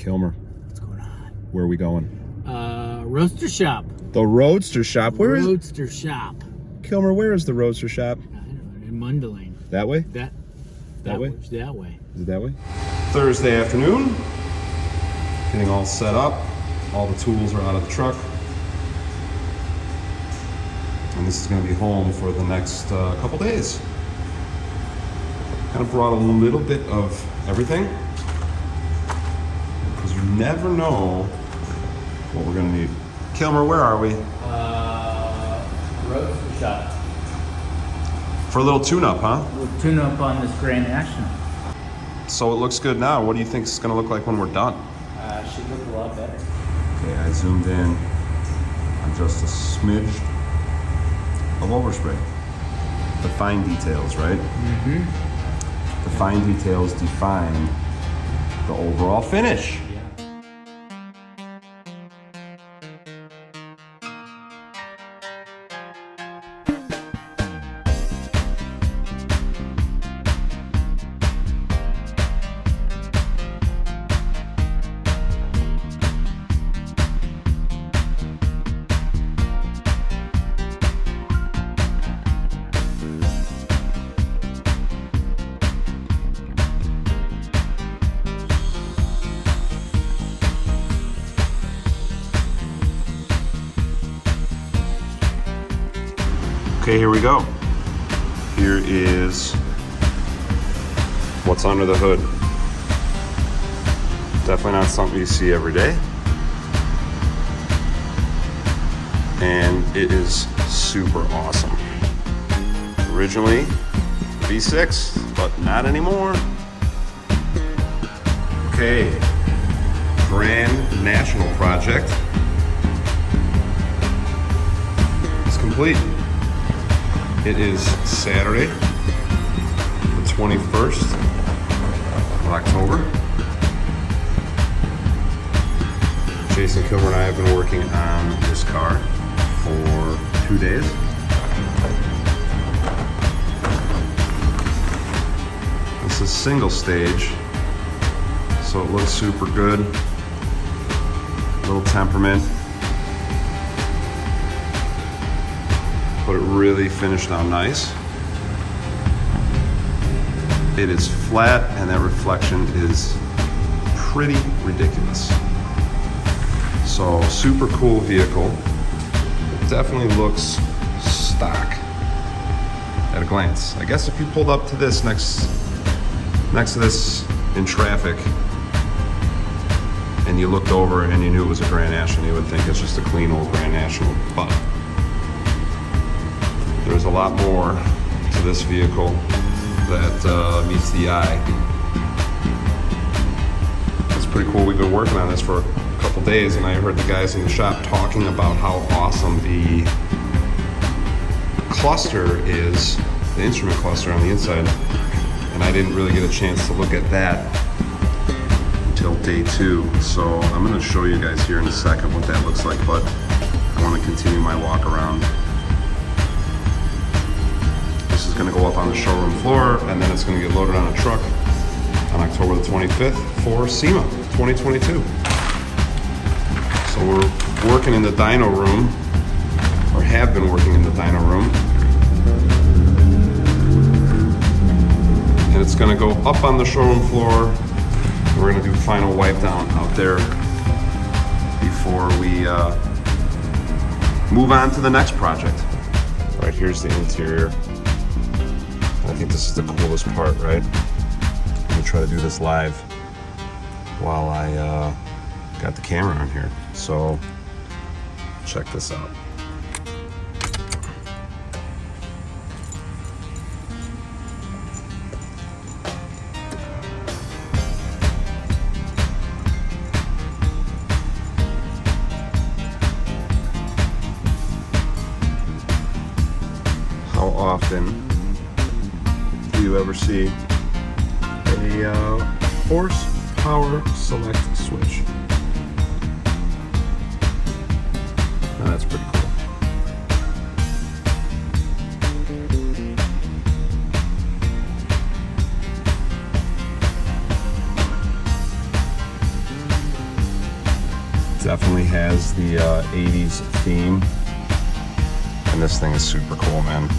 Killmer. What's going on? Where are we going? Roadster Shop. The Roadster Shop. Where is Roadster Shop? Killmer? Where is the Roadster Shop? I don't know, in Mundelein. That way? That way? That way. Is it that way? Thursday afternoon. Getting all set up. All the tools are out of the truck. And this is going to be home for the next couple days. Kind of brought a little bit of everything, because you never know what we're going to need. Killmer, where are we? Roadster Shop. For a little tune-up, huh? We'll tune up on this Grand National. So it looks good now. What do you think it's going to look like when we're done? Should look a lot better. Okay, I zoomed in on just a smidge of overspray. The fine details, right? Mm-hmm. The fine details define the overall finish. Okay, here we go. Here is what's under the hood. Definitely not something you see every day. And it is super awesome. Originally V6, but not anymore. Okay, Grand National project is complete. It is Saturday, the 21st of October. Jason Killmer and I have been working on this car for 2 days. This is single stage, so it looks super good. Little temperament. But it really finished out nice. It is flat, and that reflection is pretty ridiculous. So super cool vehicle. It definitely looks stock at a glance. I guess if you pulled up to this next to this in traffic, and you looked over and you knew it was a Grand National, you would think it's just a clean old Grand National. But there's a lot more to this vehicle that meets the eye. It's pretty cool. We've been working on this for a couple days, and I heard the guys in the shop talking about how awesome the cluster is, the instrument cluster on the inside, and I didn't really get a chance to look at that until day 2. So I'm going to show you guys here in a second what that looks like, but I want to continue my walk around. This is going to go up on the showroom floor, and then it's going to get loaded on a truck on October the 25th for SEMA 2022. So we're working in the dyno room, or have been working in the dyno room. And it's going to go up on the showroom floor. We're going to do final wipe down out there before we move on to the next project. All right, here's the interior. I think this is the coolest part, right? I'm gonna try to do this live while I got the camera on here. So check this out. How often do you ever see a horsepower select switch? Now that's pretty cool. Definitely has the 80s theme. And this thing is super cool, man.